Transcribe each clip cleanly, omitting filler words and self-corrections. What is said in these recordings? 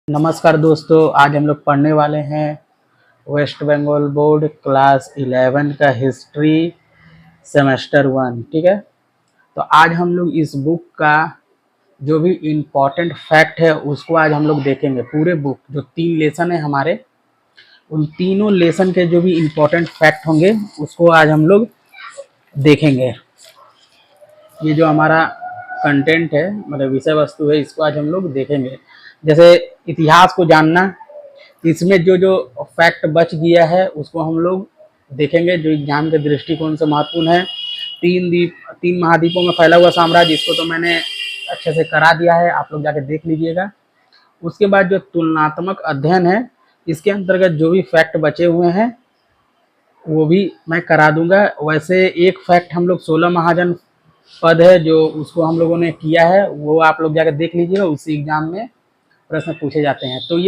नमस्कार दोस्तों, आज हम लोग पढ़ने वाले हैं वेस्ट बंगाल बोर्ड क्लास 11 का हिस्ट्री सेमेस्टर 1। ठीक है, तो आज हम लोग इस बुक का जो भी इम्पोर्टेंट फैक्ट है उसको आज हम लोग देखेंगे। पूरे बुक जो 3 लेसन है हमारे, उन तीनों लेसन के जो भी इम्पोर्टेंट फैक्ट होंगे उसको आज हम लोग देखेंगे। ये जो हमारा कंटेंट है, मतलब विषय वस्तु है, इसको आज हम लोग देखेंगे। जैसे इतिहास को जानना, इसमें जो जो फैक्ट बच गया है उसको हम लोग देखेंगे, जो एग्जाम के दृष्टिकोण से महत्वपूर्ण है। 3 महाद्वीपों में फैला हुआ साम्राज्य, इसको तो मैंने अच्छे से करा दिया है, आप लोग जाके देख लीजिएगा। उसके बाद जो तुलनात्मक अध्ययन है, इसके अंतर्गत जो भी फैक्ट बचे हुए हैं वो भी मैं करा दूंगा। वैसे एक फैक्ट हम लोग 16 महाजन पद है जो उसको हम लोगों ने किया है, वो आप लोग जाकर देख लीजिएगा, उसी एग्जाम में प्रश्न पूछे जाते हैं। तो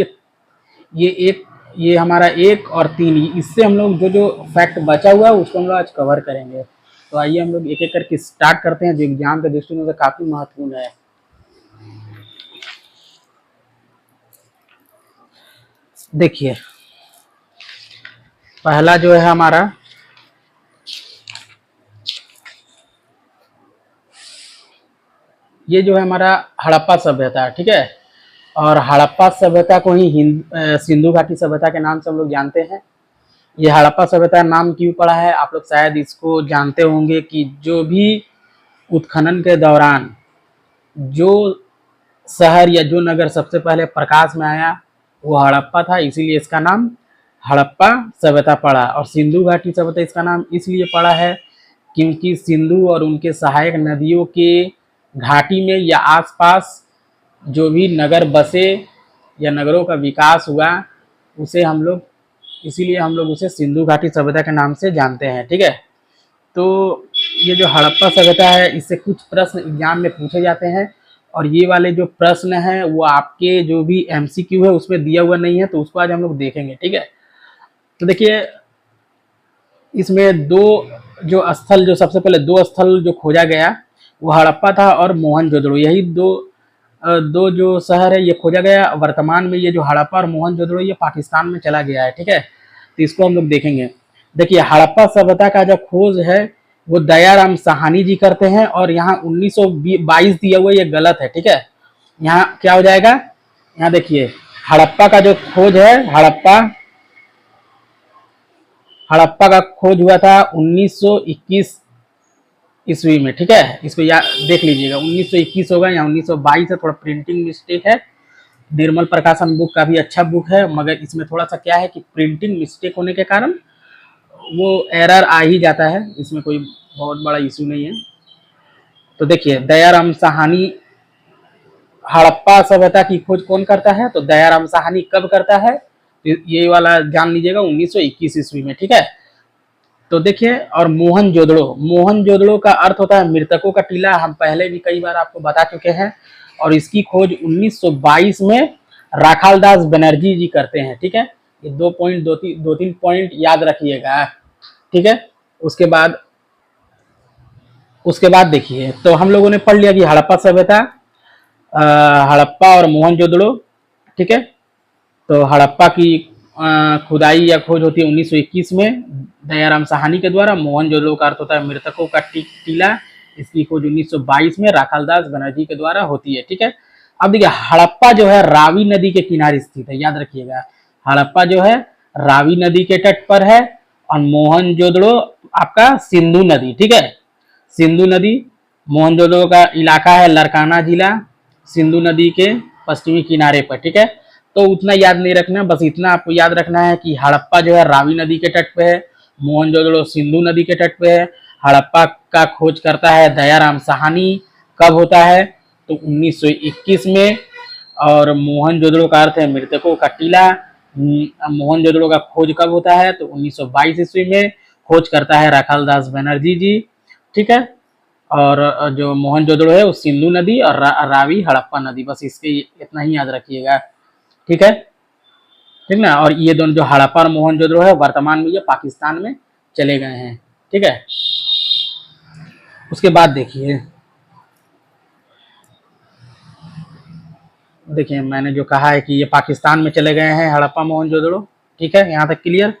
ये हमारा 1 और 3, इससे हम लोग जो जो फैक्ट बचा हुआ है उसको हम लोग आज कवर करेंगे। तो आइए हम लोग एक एक करके स्टार्ट करते हैं, जो एग्जाम के दृष्टिकोण से काफी महत्वपूर्ण है। देखिए, पहला जो है हमारा, ये जो है हमारा हड़प्पा सभ्यता, ठीक है। और हड़प्पा सभ्यता को ही सिंधु घाटी सभ्यता के नाम से हम लोग जानते हैं। ये हड़प्पा सभ्यता नाम क्यों पड़ा है, आप लोग शायद इसको जानते होंगे कि जो भी उत्खनन के दौरान जो शहर या जो नगर सबसे पहले प्रकाश में आया वो हड़प्पा था, इसीलिए इसका नाम हड़प्पा सभ्यता पड़ा। और सिंधु घाटी सभ्यता इसका नाम इसलिए पड़ा है क्योंकि सिंधु और उनके सहायक नदियों के घाटी में या आसपास जो भी नगर बसे या नगरों का विकास हुआ, उसे हम लोग इसीलिए हम लोग उसे सिंधु घाटी सभ्यता के नाम से जानते हैं। ठीक है, तो ये जो हड़प्पा सभ्यता है, इससे कुछ प्रश्न एग्जाम में पूछे जाते हैं, और ये वाले जो प्रश्न हैं वो आपके जो भी एमसीक्यू है उसमें दिया हुआ नहीं है, तो उसको आज हम लोग देखेंगे। ठीक है, तो देखिए, इसमें जो स्थल, जो सबसे पहले 2 स्थल जो खोजा गया वो हड़प्पा था और मोहनजोदड़ो। यही दो जो शहर है ये खोजा गया। वर्तमान में ये जो हड़प्पा और मोहनजोदड़ो ये पाकिस्तान में चला गया है। ठीक है, तो इसको हम लोग देखेंगे। देखिए, हड़प्पा सभ्यता का जो खोज है वो दयाराम साहनी जी करते हैं, और यहाँ 1922 दिया हुआ, ये गलत है। ठीक है, यहाँ क्या हो जाएगा, यहाँ देखिए, हड़प्पा का जो खोज है, हड़प्पा का खोज हुआ था 1921 ईस्वी में। ठीक है, इसको याद देख लीजिएगा, 1921 होगा या 1922 है, थोड़ा प्रिंटिंग मिस्टेक है। निर्मल प्रकाशन बुक का भी अच्छा बुक है, मगर इसमें थोड़ा सा क्या है कि प्रिंटिंग मिस्टेक होने के कारण वो एरर आ ही जाता है, इसमें कोई बहुत बड़ा इशू नहीं है। तो देखिए, दयाराम साहनी हड़प्पा सभ्यता की खोज कौन करता है, तो दयाराम साहनी कब करता है, ये वाला जान लीजिएगा, 1921 ईस्वी में। ठीक है, तो देखिए, और मोहनजोदड़ो का अर्थ होता है मृतकों का टीला, हम पहले भी कई बार आपको बता चुके हैं। और इसकी खोज 1922 में राखालदास बनर्जी जी करते हैं। ठीक है, ये 2 पॉइंट याद रखिएगा। ठीक है, उसके बाद देखिए, तो हम लोगों ने पढ़ लिया कि हड़प्पा सभ्यता, हड़प्पा और मोहनजोदड़ो। ठीक है, तो हड़प्पा की खुदाई या खोज होती है 1921 में दयाराम साहनी के द्वारा। मोहनजोदड़ो का अर्थ होता है मृतकों का टीला, इसकी खोज 1922 में राखालदास बनर्जी के द्वारा होती है। ठीक है, अब देखिए, हड़प्पा जो है रावी नदी के किनारे स्थित है, याद रखिएगा, हड़प्पा जो है रावी नदी के तट पर है, और मोहनजोदड़ो आपका सिंधु नदी। ठीक है, सिंधु नदी, मोहनजोदड़ो का इलाका है लरकाना जिला, सिंधु नदी के पश्चिमी किनारे पर। ठीक है, तो उतना याद नहीं रखना, बस इतना आपको याद रखना है कि हड़प्पा जो है रावी नदी के तट पे है, मोहनजोदड़ो सिंधु नदी के तट पे है। हड़प्पा का खोज करता है दयाराम साहनी, कब होता है, तो 1921 में। और मोहनजोदड़ो का अर्थ है मृतकों का टीला। मोहनजोदड़ो का खोज कब होता है, तो 1922 ईस्वी में। खोज करता है राखालदास बनर्जी जी। ठीक है, और जो मोहनजोदड़ो है वो सिंधु नदी और रावी हड़प्पा नदी, बस इसके इतना ही याद रखिएगा। ठीक है, ठीक ना। और ये दोनों जो हड़प्पा और मोहनजोदड़ो है, वर्तमान में ये पाकिस्तान में चले गए हैं। ठीक है, उसके बाद देखिए, देखिए मैंने जो कहा है कि ये पाकिस्तान में चले गए हैं हड़प्पा मोहनजोदड़ो, ठीक है, यहाँ तक क्लियर।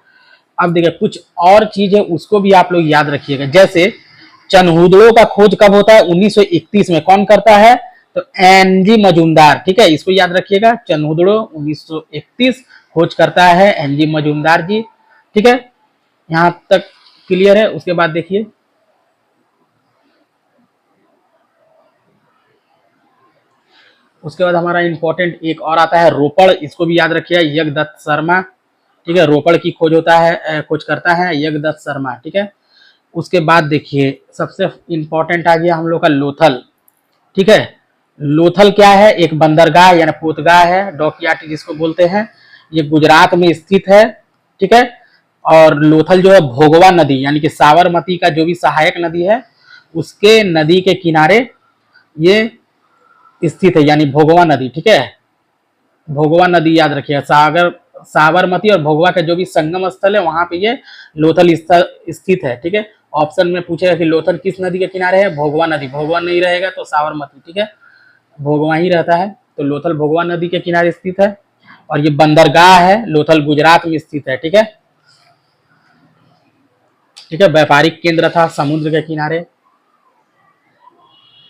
अब देखिए कुछ और चीज है उसको भी आप लोग याद रखिएगा, जैसे चनहुदड़ो का खोज कब होता है? 1931 में। कौन करता है? तो एनजी मजूमदार, ठीक है, इसको याद रखिएगा। चनहुदड़ो 1931 खोज करता है एनजी मजूमदार जी, ठीक है, यहां तक क्लियर है। उसके बाद देखिए उसके बाद हमारा इंपॉर्टेंट एक और आता है रोपड़, इसको भी याद रखिएगा, यज्ञदत्त शर्मा, ठीक है, रोपड़ की खोज होता है, खोज करता है यज्ञदत्त शर्मा, ठीक है। उसके बाद देखिए सबसे इंपॉर्टेंट आ गया हम लोग का लोथल, ठीक है। लोथल क्या है? एक बंदरगाह यानी पोतगाह है, डॉकयार्ड जिसको बोलते हैं, ये गुजरात में स्थित है, ठीक है। और लोथल जो है भोगवा नदी यानी कि साबरमती का जो भी सहायक नदी है उसके नदी के किनारे ये स्थित है, यानी भोगवा नदी, ठीक है। भोगवा नदी याद रखिए, सागर साबरमती और भोगवा का जो भी संगम स्थल है वहां पे ये लोथल स्थित है, ठीक है। ऑप्शन में पूछेगा कि लोथल किस नदी के किनारे है? भोगवा नदी, भोगवा नहीं रहेगा तो साबरमती, ठीक है, भोगवा ही रहता है, तो लोथल भोगवा नदी के किनारे स्थित है। और ये बंदरगाह है लोथल गुजरात में स्थित है, ठीक है, ठीक है, व्यापारिक केंद्र था समुद्र के किनारे।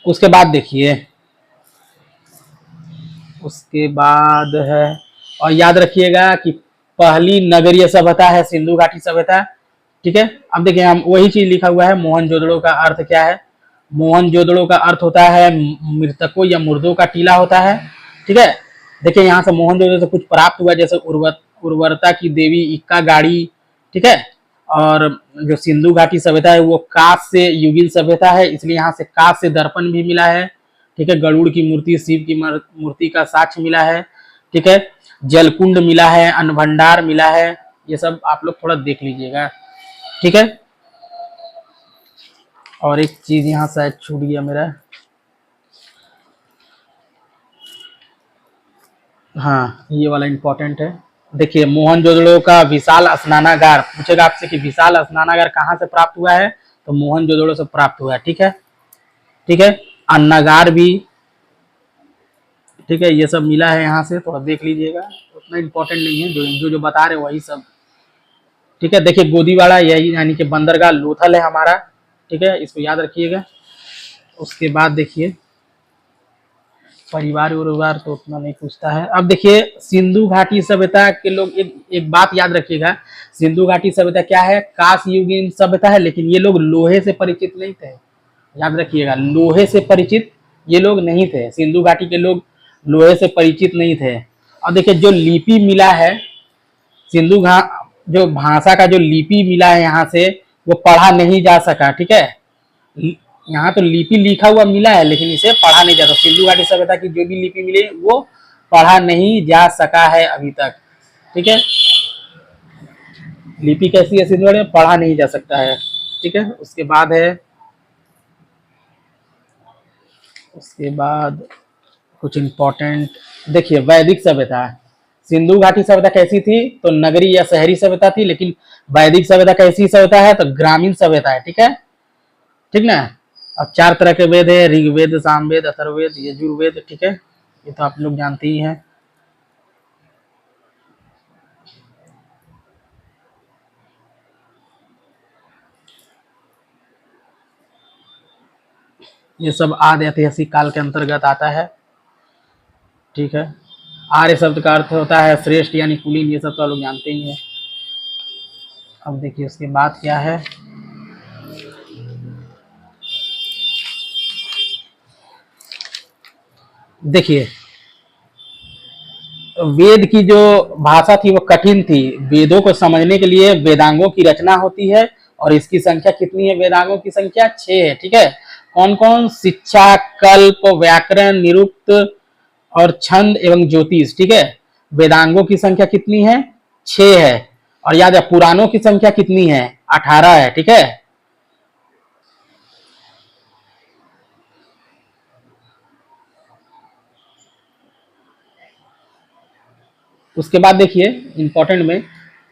उसके बाद देखिए उसके बाद है, और याद रखिएगा कि पहली नगरीय सभ्यता है सिंधु घाटी सभ्यता, ठीक है। अब देखिए हम वही चीज लिखा हुआ है, मोहनजोदड़ो का अर्थ क्या है? मोहनजोदड़ो का अर्थ होता है मृतकों या मुर्दों का टीला होता है, ठीक है। देखिए यहाँ से मोहनजोदड़ो से कुछ प्राप्त हुआ, जैसे उर्वरता की देवी इक्का गाड़ी, ठीक है। और जो सिंधु घाटी सभ्यता है वो कांस्य से युगीन सभ्यता है, इसलिए यहाँ से कांस्य से दर्पण भी मिला है, ठीक है। गरुड़ की मूर्ति, शिव की मूर्ति का साक्ष्य मिला है, ठीक है। जलकुंड मिला है, अन्न भंडार मिला है, ये सब आप लोग थोड़ा देख लीजिएगा, ठीक है। और एक चीज यहाँ शायद छूट गया मेरा, हाँ ये वाला इंपॉर्टेंट है। देखिए मोहनजोदड़ो का विशाल स्नानागार, पूछेगा आपसे कि विशाल स्नानागार कहाँ से प्राप्त हुआ है? तो मोहनजोदड़ो से प्राप्त हुआ है, ठीक है, ठीक है। अन्नागार भी, ठीक है, ये सब मिला है यहाँ से, थोड़ा देख लीजिएगा, उतना इंपॉर्टेंट नहीं है, जो बता रहे वही सब, ठीक है। देखिए गोदीवाड़ा यही यानी कि बंदरगाह लोथल है हमारा, ठीक है, इसको याद रखिएगा। उसके बाद देखिए परिवार उरिवार तो उतना नहीं पूछता है। अब देखिए सिंधु घाटी सभ्यता के लोग एक बात याद रखिएगा, सिंधु घाटी सभ्यता क्या है? कांस्य युगीन सभ्यता है, लेकिन ये लोग लोहे से परिचित नहीं थे, याद रखिएगा, लोहे से परिचित ये लोग नहीं थे, सिंधु घाटी के लोग लोहे से परिचित नहीं थे। और देखिए जो लिपि मिला है सिंधु घा जो भाषा का जो लिपि मिला है यहाँ से वो पढ़ा नहीं जा सका, ठीक है। यहाँ तो लिपि लिखा हुआ मिला है लेकिन इसे पढ़ा नहीं जाता, सिंधु घाटी सभ्यता की जो भी लिपि मिली वो पढ़ा नहीं जा सका है अभी तक, ठीक है। लिपि कैसी है सिंधु घाटी में? पढ़ा नहीं जा सकता है, ठीक है। उसके बाद कुछ इंपॉर्टेंट देखिए वैदिक सभ्यता, सिंधु घाटी सभ्यता कैसी थी? तो नगरी या शहरी सभ्यता थी, लेकिन वैदिक सभ्यता कैसी सभ्यता है? तो ग्रामीण सभ्यता है, ठीक है, ठीक ना। अब 4 तरह के वेद है, ऋग्वेद, सामवेद, अथर्ववेद, यजुर्वेद, ठीक है, ये तो आप लोग जानते ही हैं। ये सब आदि ऐतिहासिक काल के अंतर्गत आता है, ठीक है। आर्य शब्द का अर्थ होता है श्रेष्ठ यानी कुलीन, ये सब तो आप लोग जानते ही हैं। अब देखिए उसके बाद क्या है, देखिए वेद की जो भाषा थी वो कठिन थी, वेदों को समझने के लिए वेदांगों की रचना होती है, और इसकी संख्या कितनी है? वेदांगों की संख्या 6 है, ठीक है। कौन कौन? शिक्षा, कल्प, व्याकरण, निरुक्त और छंद एवं ज्योतिष, ठीक है। वेदांगों की संख्या कितनी है? 6 है। और याद है पुराणों की संख्या कितनी है? 18 है, ठीक है। उसके बाद देखिए इंपॉर्टेंट में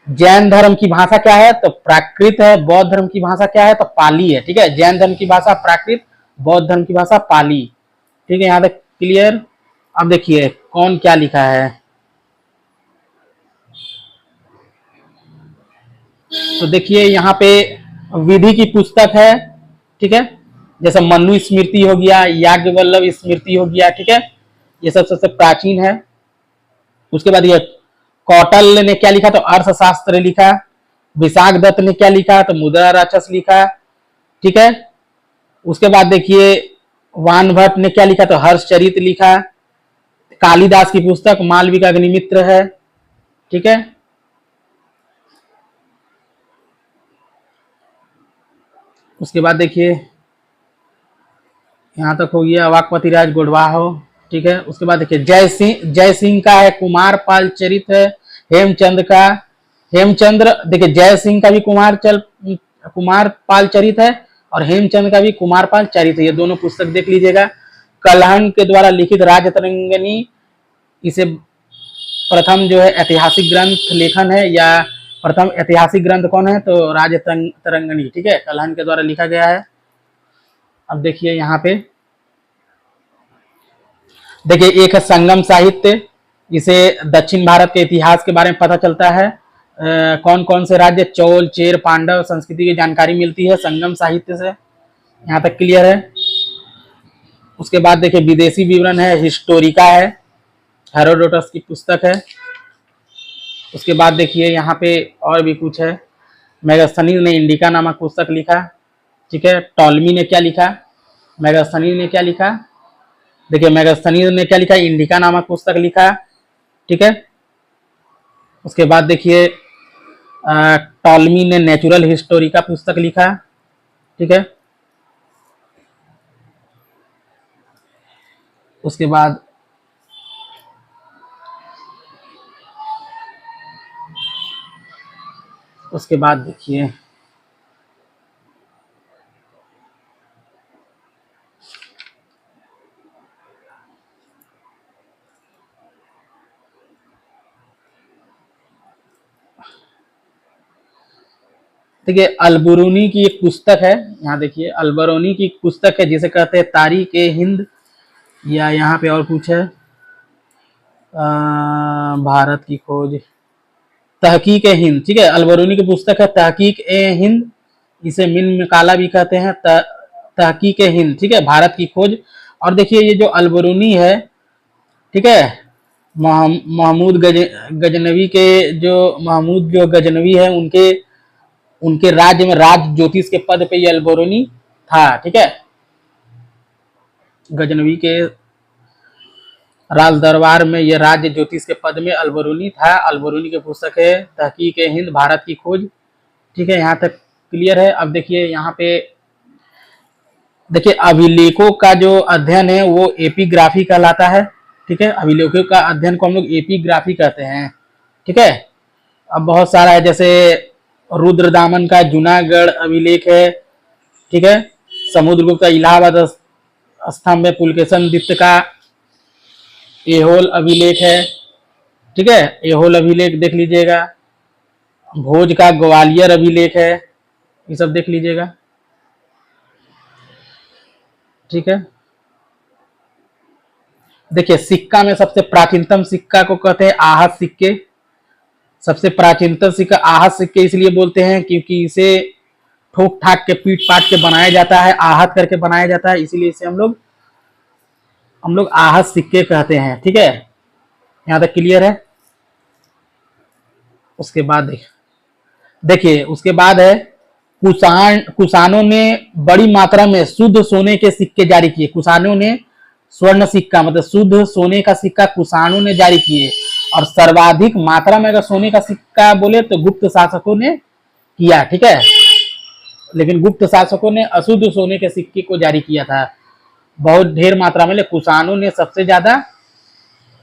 जैन धर्म की भाषा क्या है? तो प्राकृत है। बौद्ध धर्म की भाषा क्या है? तो पाली है, ठीक है। जैन धर्म की भाषा प्राकृत, बौद्ध धर्म की भाषा पाली, ठीक है, यहाँ तक क्लियर। अब देखिए कौन क्या लिखा है। तो देखिए यहाँ पे विधि की पुस्तक है, ठीक है, जैसे मनु स्मृति हो गया, याज्ञवल्लभ स्मृति हो गया, ठीक है, ये सब सबसे प्राचीन है। उसके बाद ये कौटल्य ने क्या लिखा, तो अर्थशास्त्र लिखा। विशाख दत्त ने क्या लिखा, तो मुद्रा राक्षस लिखा, ठीक है। उसके बाद देखिए वान भट्ट ने क्या लिखा, तो हर्षचरित लिखा। कालिदास की पुस्तक मालविका अग्निमित्र है, ठीक है। उसके बाद देखिए यहाँ तक हो गया वाकपति राज गोडवाहो, ठीक है। उसके बाद देखिए जय सिंह का है कुमार पाल चरित है। हेमचंद का, हेमचंद्र देखिए जय सिंह का भी कुमार पाल चरित है, और हेमचंद का भी कुमार पाल चरित है। ये दोनों पुस्तक देख लीजिएगा। कलहन के द्वारा लिखित राजतरंगिणी, इसे प्रथम जो है ऐतिहासिक ग्रंथ लेखन है, या प्रथम ऐतिहासिक ग्रंथ कौन है, तो राजतरंगिणी, ठीक है, कलहन के द्वारा लिखा गया है। अब देखिए यहाँ पे देखिए एक है संगम साहित्य, इसे दक्षिण भारत के इतिहास के बारे में पता चलता है। कौन कौन से राज्य, चोल चेर पांडव संस्कृति की जानकारी मिलती है संगम साहित्य से। यहाँ तक क्लियर है। उसके बाद देखिए विदेशी विवरण है, हिस्टोरिका है, हेरोडोटस की पुस्तक है। उसके बाद देखिए यहाँ पे और भी कुछ है। मेगास्थनीज ने इंडिका नामक पुस्तक लिखा, ठीक है। टॉलमी ने क्या लिखा, मेगास्थनीज ने क्या लिखा, देखिए मेगास्थनीज ने क्या लिखा, इंडिका नामक पुस्तक लिखा, ठीक है। उसके बाद देखिए टॉलमी ने नेचुरल हिस्टोरी का पुस्तक लिखा, ठीक है। उसके बाद देखिए देखिए अलबरूनी की एक पुस्तक है, यहाँ देखिए अलबरूनी की पुस्तक है जिसे कहते हैं तारीख ए हिंद, या यहाँ पे और कुछ है भारत की खोज, तहकीक ए हिंद, ठीक है। अलबरूनी की पुस्तक है तहकीक ए हिंद, इसे मिन मकाला भी कहते हैं, तहकीक ए हिंद, ठीक है, भारत की खोज। और देखिए ये जो अलबरूनी है, ठीक है, महमूद गजनवी के जो महमूद जो गजनवी है, उनके उनके राज्य में राज ज्योतिष के पद पे ये अलबरूनी था, ठीक है। गजनवी के राज दरबार में यह राज्य ज्योतिष के पद में अलबरूनी था। अलबरूनी की पुस्तक है तहकीक ए हिंद भारत की खोज, ठीक है। यहाँ तक क्लियर है। अब देखिए यहाँ पे देखिए अभिलेखों का जो अध्ययन है वो एपिग्राफी कहलाता है, ठीक है। अभिलेखों का अध्ययन को हम लोग एपिग्राफी कहते हैं, ठीक है। अब बहुत सारा है, जैसे रुद्रदामन का जूनागढ़ अभिलेख है, ठीक है। समुद्रगुप्त का इलाहाबाद स्तंभ में पुलकेशन दीप्त का एहोल अभिलेख है, ठीक है, एहोल अभिलेख देख लीजिएगा। भोज का ग्वालियर अभिलेख है, ये सब देख लीजिएगा, ठीक है। देखिए सिक्का में सबसे प्राचीनतम सिक्का को कहते हैं आहत सिक्के। सबसे प्राचीनतम सिक्का आहत सिक्के इसलिए बोलते हैं क्योंकि इसे ठोक ठाक के पीट पाट के बनाया जाता है, आहत करके बनाया जाता है, इसीलिए इसे हम लोग आहत सिक्के कहते हैं, ठीक है। यहाँ तक क्लियर है। उसके बाद देखिए उसके बाद है कुषाणों ने बड़ी मात्रा में शुद्ध सोने के सिक्के जारी किए। कुषाणों ने स्वर्ण सिक्का मतलब शुद्ध सोने का सिक्का कुषाणों ने जारी किए, और सर्वाधिक मात्रा में अगर सोने का सिक्का बोले तो गुप्त शासकों ने किया, ठीक है। लेकिन गुप्त शासकों ने अशुद्ध सोने के सिक्के को जारी किया था बहुत ढेर मात्रा में। कुषाणों ने सबसे ज्यादा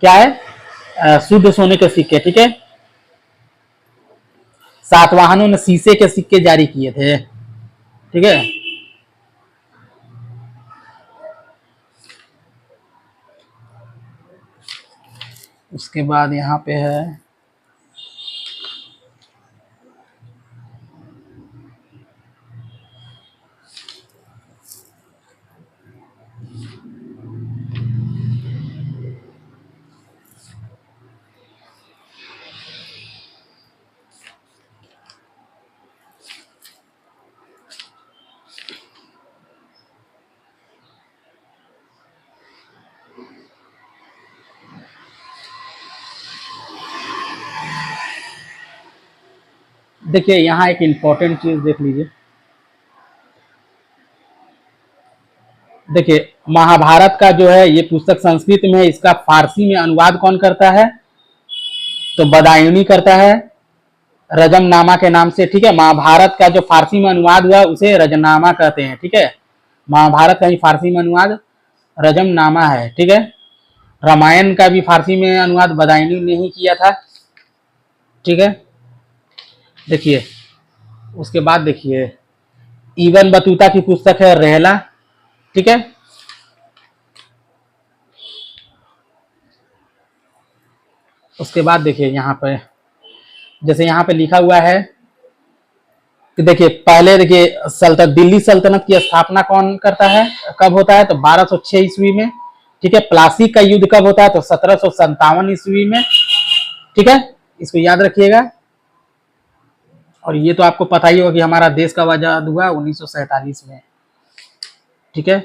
क्या है, शुद्ध सोने के सिक्के, ठीक है। सातवाहनों ने शीशे के सिक्के जारी किए थे, ठीक है। उसके बाद यहाँ पे है देखिए यहाँ एक इम्पोर्टेंट चीज देख लीजिए। देखिए महाभारत का जो है ये पुस्तक संस्कृत में है, इसका फारसी में अनुवाद कौन करता है? तो बदायूनी करता है, रजमनामा के नाम से। ठीक है, महाभारत का जो फारसी में अनुवाद हुआ उसे रजनामा कहते हैं। ठीक है, महाभारत का ही फारसी में अनुवाद रजमनामा है। ठीक है, रामायण का भी फारसी में अनुवाद बदायूनी ने ही किया था। ठीक है, देखिए उसके बाद देखिए इबन बतूता की पुस्तक है रहला। ठीक है, उसके बाद देखिए यहाँ पे जैसे यहाँ पे लिखा हुआ है कि देखिए पहले देखिए सल्तनत दिल्ली सल्तनत की स्थापना कौन करता है, कब होता है? तो 1206 ईस्वी में। ठीक है, प्लासी का युद्ध कब होता है? तो 1757 ईस्वी में। ठीक है, इसको याद रखिएगा। और ये तो आपको पता ही होगा कि हमारा देश कब आजाद हुआ? 1947 में। ठीक है,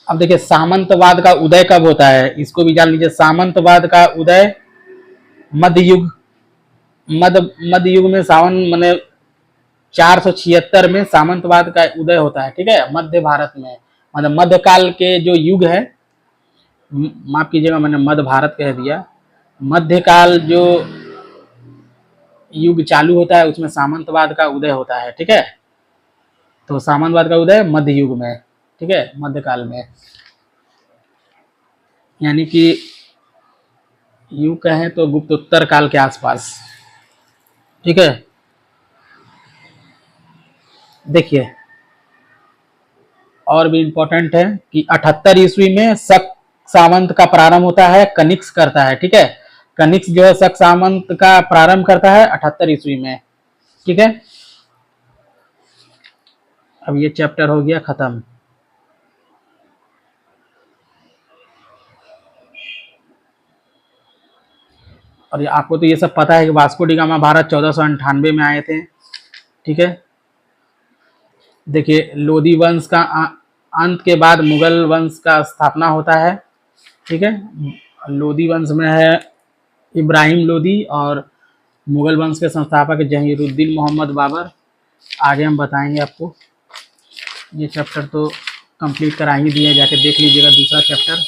अब देखिए सामंतवाद का उदय कब होता है, इसको भी जान लीजिए। सामंतवाद का उदय मध्य युग, मध्य युग में सावन मैंने 476 में सामंतवाद का उदय होता है। ठीक है, मध्य भारत में, मतलब मध्यकाल के जो युग है, माफ कीजिएगा मैंने मध्य भारत कह दिया, मध्यकाल जो युग चालू होता है उसमें सामंतवाद का उदय होता है। ठीक है, तो सामंतवाद का उदय मध्य युग में। ठीक है, मध्यकाल में, यानी कि यूं कहें तो गुप्तोत्तर काल के आसपास। ठीक है, देखिए और भी इंपॉर्टेंट है कि 78 ईस्वी में शक सामंत का प्रारंभ होता है, कनिक्स करता है। ठीक है, कनिक्स जो है शक सामंत का प्रारंभ करता है 78 ईस्वी में। ठीक है, अब ये चैप्टर हो गया खत्म। और आपको तो ये सब पता है कि वास्को डी गामा भारत 1498 में आए थे। ठीक है, देखिए लोधी वंश का अंत के बाद मुगल वंश का स्थापना होता है। ठीक है, लोधी वंश में है इब्राहिम लोधी और मुगल वंश के संस्थापक जहीरुद्दीन मोहम्मद बाबर। आगे हम बताएंगे आपको। ये चैप्टर तो कंप्लीट करा ही दिया, जाके देख लीजिएगा दूसरा चैप्टर।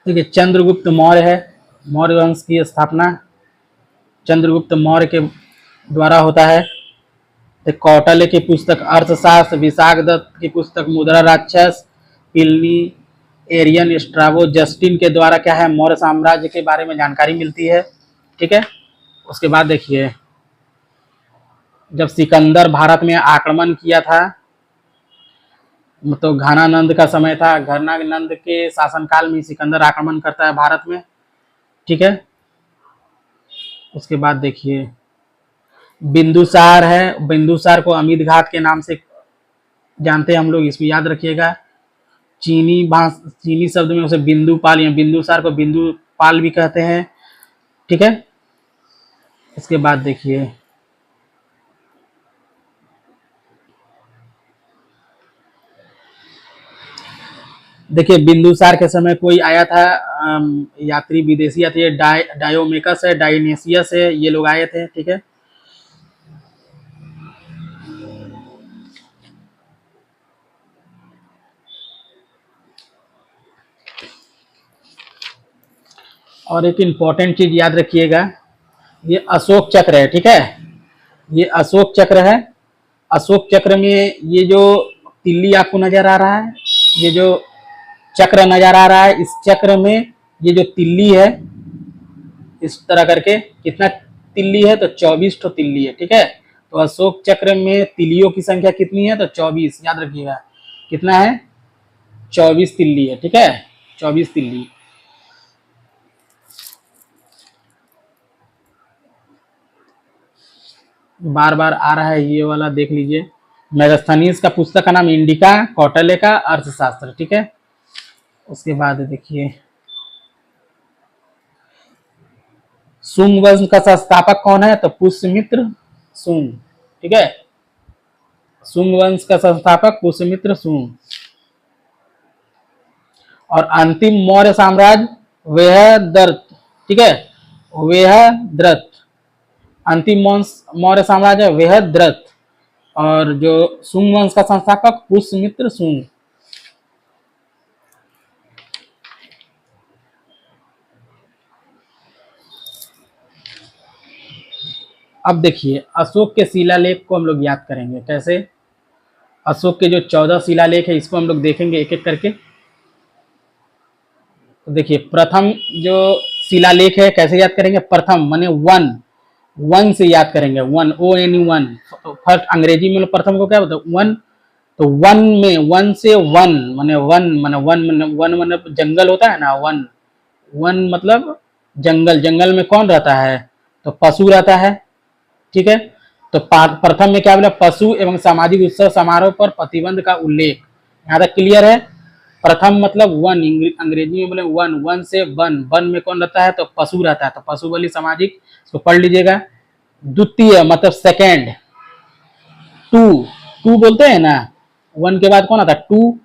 देखिए चंद्रगुप्त मौर्य है, मौर्य वंश की स्थापना चंद्रगुप्त मौर्य के द्वारा होता है। तो कौटिल्य की पुस्तक अर्थशास्त्र, विशाख दत्त की पुस्तक मुद्रा राक्षस, पिलनी, एरियन, स्ट्राबो, जस्टिन के द्वारा क्या है मौर्य साम्राज्य के बारे में जानकारी मिलती है। ठीक है, उसके बाद देखिए जब सिकंदर भारत में आक्रमण किया था, तो घनानंद का समय था, घनानंद के शासनकाल में सिकंदर आक्रमण करता है भारत में। ठीक है, उसके बाद देखिए बिंदुसार है, बिंदुसार को अमित घाट के नाम से जानते हैं हम लोग, इसको याद रखिएगा। चीनी शब्द में उसे बिंदुपाल या बिंदुसार को बिंदुपाल भी कहते हैं। ठीक है, इसके बाद देखिए बिंदुसार के समय कोई आया था यात्री, विदेशी यात्री, डायोमेकस है, डायनेसियस है, ये लोग आए थे। ठीक है, और एक इम्पॉर्टेंट चीज याद रखिएगा, ये अशोक चक्र है। ठीक है, ये अशोक चक्र है। अशोक चक्र में ये जो तिल्ली आपको नजर आ रहा है, ये जो चक्र नजर आ रहा है, इस चक्र में ये जो तिल्ली है इस तरह करके कितना तिल्ली है, तो 24 ठो तिल्ली है। ठीक है, तो अशोक चक्र में तिल्लियों की संख्या कितनी है, तो 24, याद रखिएगा कितना है, 24 तिल्ली है। ठीक है, 24 तिल्ली। बार बार आ रहा है ये वाला, देख लीजिए। मेगास्थनीज का पुस्तक का नाम इंडिका, कौटिल्य का अर्थशास्त्र। ठीक है, उसके बाद देखिए शुंग वंश का संस्थापक कौन है, तो पुष्यमित्र शुंग। ठीक है, शुंग वंश का संस्थापक पुष्यमित्र शुंग। और अंतिम मौर्य साम्राज्य वेहद्रथ। ठीक है, वेहद्रथ, अंतिम मौर्य साम्राज्य वेहद्रथ। और जो शुंग वंश का संस्थापक पुष्यमित्र शुंग। अब देखिए अशोक के शिलालेख को हम लोग याद करेंगे कैसे। अशोक के जो 14 शिलालेख है इसको हम लोग देखेंगे एक एक करके। तो देखिए प्रथम जो शिलालेख है कैसे याद करेंगे, प्रथम माने वन, वन से याद करेंगे, one, O N U one. तो फर्स्ट अंग्रेजी में प्रथम को क्या बोलते हैं, वन। तो वन में, वन से वन माने वन माने वन माने जंगल होता है ना, वन, वन मतलब जंगल। जंगल में कौन रहता है, तो पशु रहता है। ठीक है, तो प्रथम में क्या बोला, पशु एवं सामाजिक उत्सव समारोह पर प्रतिबंध का उल्लेख। यहाँ तक क्लियर है। प्रथम मतलब वन, अंग्रेजी में बोले वन, वन से वन, वन में कौन रहता है, तो पशु रहता है, तो पशु बलि सामाजिक, इसको पढ़ लीजिएगा। द्वितीय मतलब सेकेंड, टू, टू बोलते हैं ना, वन के बाद कौन आता है, टू।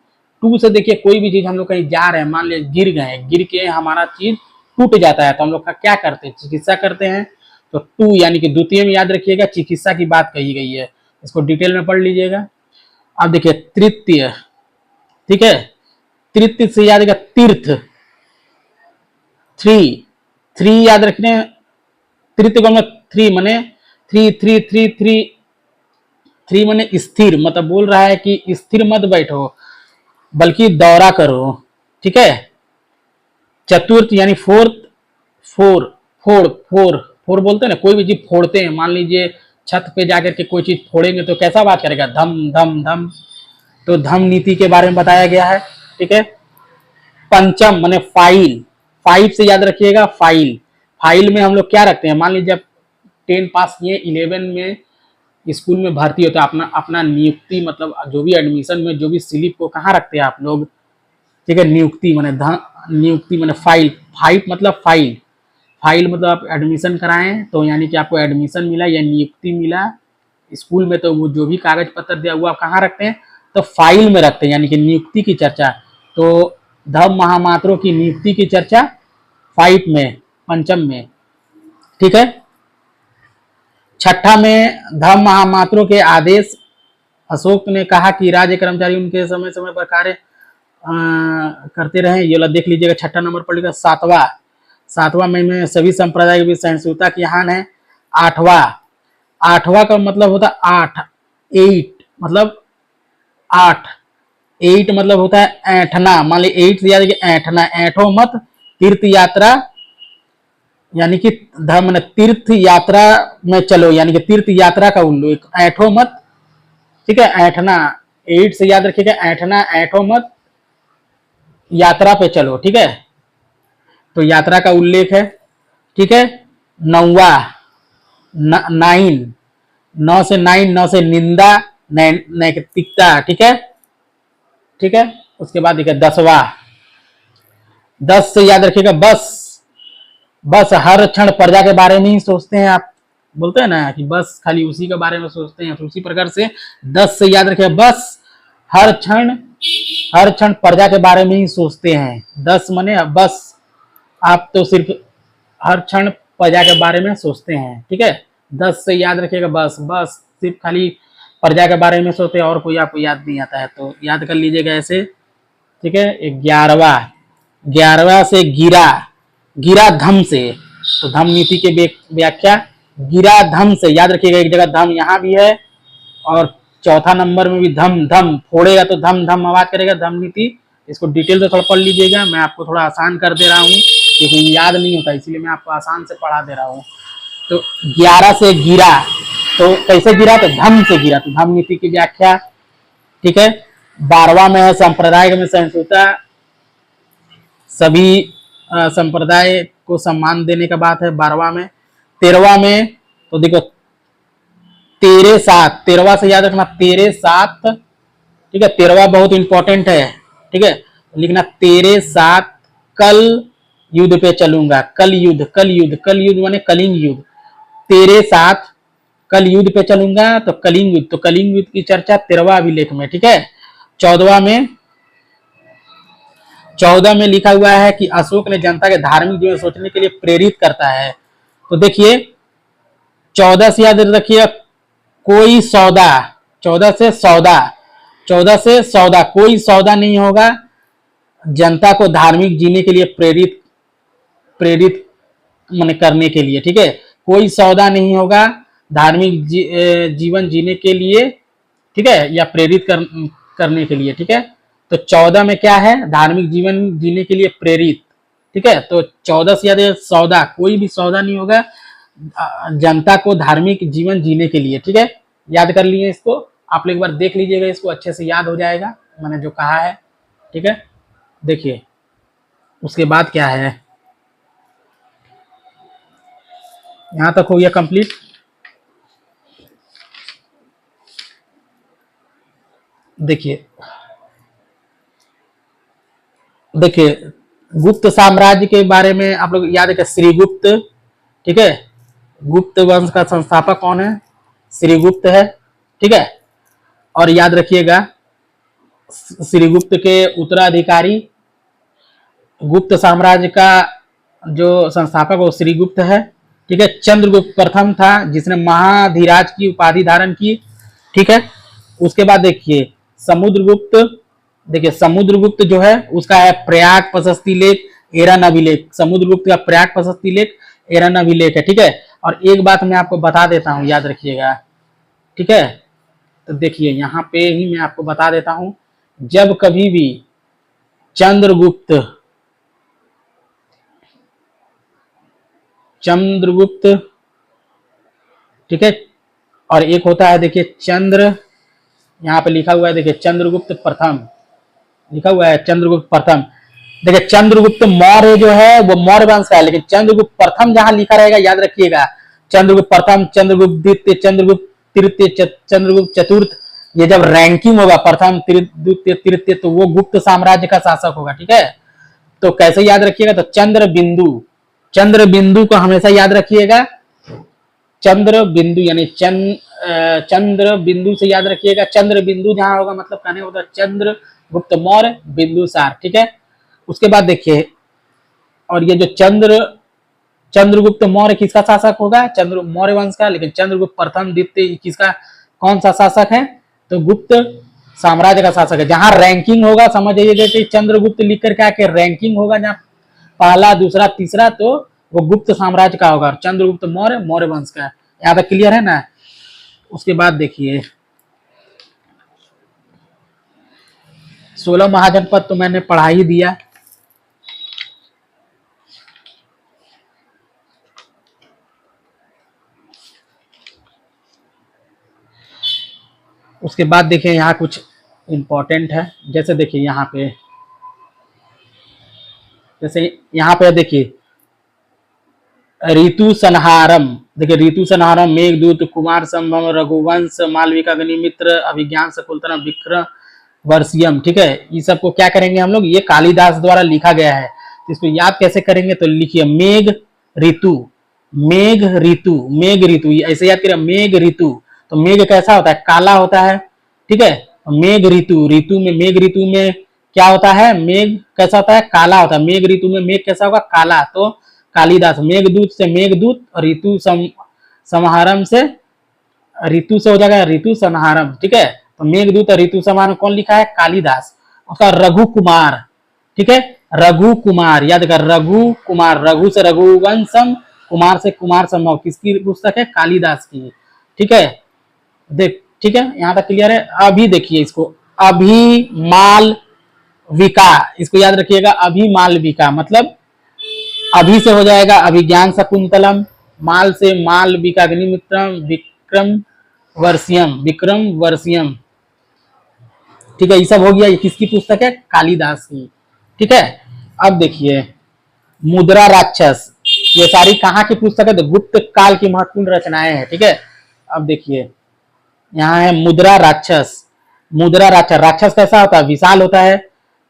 टू से देखिए कोई भी चीज हम लोग कहीं जा रहे हैं, मान लीजिए गिर गए, गिर के हमारा चीज टूट जाता है, तो हम लोग का क्या करते हैं, चिकित्सा करते हैं। तो टू यानी कि द्वितीय में याद रखिएगा चिकित्सा की बात कही गई है, इसको डिटेल में पढ़ लीजिएगा। अब देखिए तृतीय। ठीक है, तृतीय से याद रखिएगा तीर्थ, थ्री, थ्री याद रखने, तृतीय को थ्री मने three, three three three, three मने स्थिर, मतलब बोल रहा है कि स्थिर मत बैठो बल्कि दौरा करो। ठीक है, चतुर्थ यानी fourth, four, four, four, four बोलते हैं ना, कोई भी चीज फोड़ते हैं, मान लीजिए छत पे जाकर के कोई चीज फोड़ेंगे तो कैसा बात करेगा, धम धम धम। तो धम नीति के बारे में बताया गया है। ठीक है, पंचम माने फाइल, फाइव से याद रखिएगा फाइल। फाइल में हम लोग क्या रखते हैं, मान लीजिए जब 10 पास किए, 11 में स्कूल में भर्ती होता है, अपना अपना नियुक्ति मतलब जो भी एडमिशन में जो भी स्लिप को कहाँ रखते हैं आप लोग। ठीक है, नियुक्ति माने नियुक्ति माने फाइल, फाइव मतलब फाइल, फाइल मतलब आप एडमिशन कराएं तो यानी कि आपको एडमिशन मिला या नियुक्ति मिला स्कूल में, तो वो जो भी कागज पत्र दिया वो आप कहाँ रखते हैं, तो फाइल में रखते हैं, यानी कि नियुक्ति की चर्चा। तो धम महामात्रों की नियुक्ति की चर्चा फाइव में, पंचम में। ठीक है, छठा में धम महामात्रों के आदेश। अशोक ने कहा कि राज्य कर्मचारी उनके समय समय पर कार्य करते रहे, ये देख लीजिएगा, छठा नंबर पर लिखा। सातवां, सातवां में सभी संप्रदाय के बीच सहिष्णुता की हान है। आठवां, आठवां का मतलब होता है आठ, एट मतलब आठ, एट मतलब होता है ऐठना, मान ली एट से याद है ऐठना, ऐठो मत तीर्थ यात्रा, यानी कि धर्म तीर्थ यात्रा में चलो, यानी कि तीर्थ यात्रा का उल्लेख, ऐठो मत। ठीक है, ऐठना, एट से याद रखिएगा ऐठना, ऐठो मत यात्रा पे चलो। ठीक है, तो यात्रा का उल्लेख है। ठीक है, नौवा, नाइन, नौ से नाइन, नौ से निंदा नैतिकता। ठीक है, ठीक है, उसके बाद देखिए दसवां, 10 से याद रखिएगा बस, बस हर क्षण प्रजा के बारे में ही सोचते हैं आप, बोलते हैं ना कि बस खाली उसी के बारे में सोचते हैं, तो उसी प्रकार से 10 से याद रखिएगा बस हर क्षण, हर क्षण प्रजा के बारे में ही सोचते हैं। 10 मने बस आप तो सिर्फ हर क्षण प्रजा के बारे में सोचते हैं। ठीक है, 10 से याद रखिएगा बस, बस सिर्फ खाली प्रजा के बारे में सोचते हैं और कोई आपको याद नहीं आता है, तो याद कर लीजिएगा ऐसे। ठीक है, 11वां, 11वां से गिरा, गिरा धम से, तो धम नीति के व्याख्या गिरा धम से याद रखिएगा, एक जगह धम यहाँ भी है और चौथा नंबर में भी धम धम, फोड़ेगा तो धम धम आवाज करेगा, धम नीति। इसको डिटेल में थोड़ा पढ़ लीजिएगा, मैं आपको थोड़ा आसान कर दे रहा हूँ क्योंकि याद नहीं होता, इसलिए मैं आपको आसान से पढ़ा दे रहा हूँ। तो 11 से गिरा, तो कैसे गिरा, तो धम से गिरा, तो धम नीति की व्याख्या, ठीक है। 12वां में है संप्रदाय में सहिष्णुता, सभी संप्रदाय को सम्मान देने का बात है 12वां में। 13वां में तो देखो तेरे साथ, 13वां से याद रखना तेरे साथ, ठीक है। 13वां बहुत इंपॉर्टेंट है, ठीक है। लिखना तेरे साथ कल युद्ध पे चलूंगा, कल युद्ध, कल युद्ध, कल युद्ध माने कलिंग युद्ध, तेरे साथ कल युद्ध पे चलूंगा, तो कलिंग युद्ध, तो कलिंग युद्ध की चर्चा 13वां अभिलेख में, ठीक है। 14 में लिखा हुआ है कि अशोक ने जनता के धार्मिक जीवन सोचने के लिए प्रेरित करता है। तो देखिए 14 से याद रखिए कोई सौदा, 14 से सौदा, 14 से सौदा, कोई सौदा नहीं होगा जनता को धार्मिक जीने के लिए प्रेरित माने करने के लिए, ठीक है। कोई सौदा नहीं होगा धार्मिक जीवन जीने के लिए, ठीक है, या प्रेरित करने के लिए, ठीक है। तो 14 में क्या है, धार्मिक जीवन जीने के लिए प्रेरित, ठीक है। तो 14 से याद है सौदा, कोई भी सौदा नहीं होगा जनता को धार्मिक जीवन जीने के लिए, ठीक है। याद कर लिए इसको, आप लोग एक बार देख लीजिएगा, इसको अच्छे से याद हो जाएगा मैंने जो कहा है, ठीक है। देखिए उसके बाद क्या है, यहां तक हो गया कंप्लीट। देखिए देखिए गुप्त साम्राज्य के बारे में आप लोग याद है कि श्रीगुप्त, ठीक है। गुप्त वंश का संस्थापक कौन है, श्रीगुप्त है, ठीक है। और याद रखिएगा श्रीगुप्त के उत्तराधिकारी, गुप्त साम्राज्य का जो संस्थापक वो श्रीगुप्त है, ठीक है। चंद्रगुप्त प्रथम था जिसने महाधीराज की उपाधि धारण की, ठीक है। उसके बाद देखिए समुद्रगुप्त, देखिए समुद्रगुप्त जो है उसका है प्रयाग प्रशस्ति लेख एरन अभिलेख, समुद्रगुप्त का प्रयाग प्रशस्ति लेख एरन अभिलेख है, ठीक है। और एक बात मैं आपको बता देता हूं, याद रखिएगा, ठीक है। तो देखिए यहाँ पे ही मैं आपको बता देता हूं, जब कभी भी चंद्रगुप्त ठीक है, और एक होता है देखिए चंद्र, यहाँ पे लिखा हुआ है देखिए चंद्रगुप्त प्रथम, लिखा हुआ है चंद्रगुप्त प्रथम। देखिए चंद्रगुप्त मौर्य जो है वो मौर्य वंश का है, लेकिन चंद्रगुप्त प्रथम जहां लिखा रहेगा याद रखिएगा, चंद्रगुप्त प्रथम, चंद्रगुप्त द्वितीय, चंद्रगुप्त तृतीय, चंद्रगुप्त चतुर्थ, ये जब रैंकिंग होगा प्रथम द्वितीय तृतीय तो वो गुप्त साम्राज्य का शासक होगा, ठीक है। तो कैसे याद रखिएगा, तो चंद्र बिंदु, चंद्र बिंदु को हमेशा याद रखिएगा, चंद्र बिंदु यानी चंद्र बिंदु से याद रखिएगा, चंद्र बिंदु जहां होगा मतलब कहने होगा चंद्र गुप्त मौर्य बिंदुसार, ठीक है। उसके बाद देखिए, और ये जो चंद्रगुप्त मौर्य किसका शासक होगा, चंद्र मौर्य वंश का, लेकिन चंद्रगुप्त प्रथम द्वितीय किसका, कौन सा शासक है, तो गुप्त साम्राज्य का शासक है। जहां रैंकिंग होगा समझ जाइए चंद्रगुप्त लिख करके आके रैंकिंग होगा जहां पहला दूसरा तीसरा तो वो गुप्त साम्राज्य का होगा, चंद्रगुप्त मौर्य मौर्य वंश का, यहाँ तक क्लियर है ना। उसके बाद देखिए 16 महाजनपद तो मैंने पढ़ा ही दिया। उसके बाद देखिए यहाँ कुछ इंपॉर्टेंट है, जैसे देखिए यहाँ पे, जैसे यहाँ पे देखिए ऋतु संहारम, देखिए ऋतु संहारम, मेघदूत, कुमार संभव, रघुवंश, मालविका अग्निमित्र, अभिज्ञान शकुंतलम, विक्रम वर्षियम, ठीक है। ये सबको क्या करेंगे हम लोग, ये कालिदास द्वारा लिखा गया है, तो इसको याद कैसे करेंगे, तो लिखिए मेघ ऋतु, मेघ ऋतु, मेघ ऋतु, ऐसे याद करिए मेघ ऋतु। तो मेघ कैसा होता है, काला होता है, ठीक है। मेघ ऋतु, ऋतु में मेघ ऋतु में क्या होता है, मेघ कैसा होता है, काला होता है, मेघ ऋतु में मेघ कैसा होगा, काला। तो कालिदास, मेघदूत से मेघदूत, और ऋतु समाहारम से ऋतु से हो जाएगा ऋतु संहारम, ठीक है। तो मेघदूत और ऋतु समाहारम कौन लिखा है, कालिदास। उसका रघु कुमार, ठीक है, रघु कुमार, याद कर रघु कुमार, रघु से रघुवंशम, कुमार से कुमार संभव, किसकी पुस्तक है, कालिदास की, ठीक है। देख ठीक है, यहाँ तक क्लियर है। अभी देखिए इसको, अभी माल विका, इसको याद रखिएगा, अभी माल विका मतलब अभी से हो जाएगा अभिज्ञान शकुंतलम, माल से माल विकाग्निमित्रम, विक्रम वर्षियम, विक्रम वर्षियम, ठीक है, ये सब हो गया। ये किसकी पुस्तक है? कालिदास की, ठीक है। अब देखिए मुद्रा राक्षस, ये सारी कहाँ की पुस्तक है? तो गुप्त काल की महत्वपूर्ण रचनाएं हैं, ठीक है। अब देखिए यहाँ है मुद्रा राक्षस। मुद्रा राक्षस, राक्षस कैसा होता है? विशाल होता है।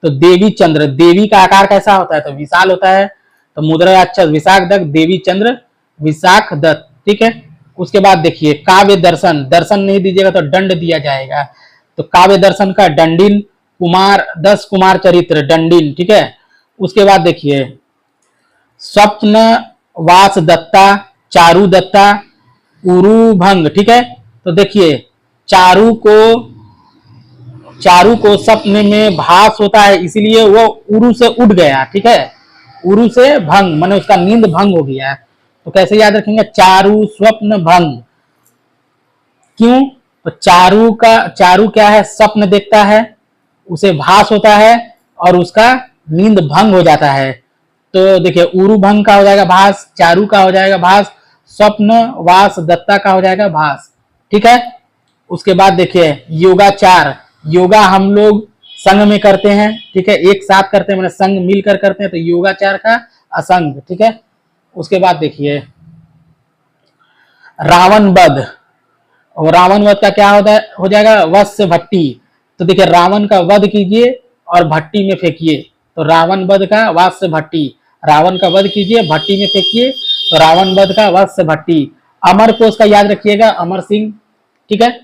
तो देवी चंद्र, देवी का आकार कैसा होता है? तो विशाल होता है। तो मुद्रा राक्षस विशाख दत्त, देवी चंद्र विशाख दत्त, ठीक है। उसके बाद देखिए काव्य दर्शन, दर्शन नहीं दीजिएगा तो दंड दिया जाएगा। तो काव्य दर्शन का डंडिन कुमार, 10 कुमार चरित्र डंडिन, ठीक है। उसके बाद देखिए स्वप्न वास दत्ता, चारु दत्ता, उरुभंग, ठीक है। तो देखिए चारु को सपने में भास होता है, इसीलिए वो उरु से उठ गया, ठीक है। उरु से भंग माने उसका नींद भंग हो गया। तो कैसे याद रखेंगे? चारु स्वप्न भंग। क्यों? तो चारु क्या है? स्वप्न देखता है, उसे भास होता है और उसका नींद भंग हो जाता है। तो देखिए उरु भंग का हो जाएगा भास, चारु का हो जाएगा भास, स्वप्न वास दत्ता का हो जाएगा भास, ठीक है। उसके बाद देखिए योगाचार, योगा हम लोग संघ में करते हैं, ठीक है, एक साथ करते हैं, मैंने संघ मिलकर करते हैं, तो योगाचार का असंग, ठीक है। उसके बाद देखिए रावण वध, और रावण वध का क्या होता है? हो जाएगा वत्स भट्टी। तो देखिए रावण का वध कीजिए और भट्टी में फेंकिए, तो रावण वध का वत्स भट्टी, रावण का वध कीजिए भट्टी में फेंकिए, तो रावण वध का वत्स भट्टी। अमर कोश का याद रखिएगा, अमर सिंह, ठीक है।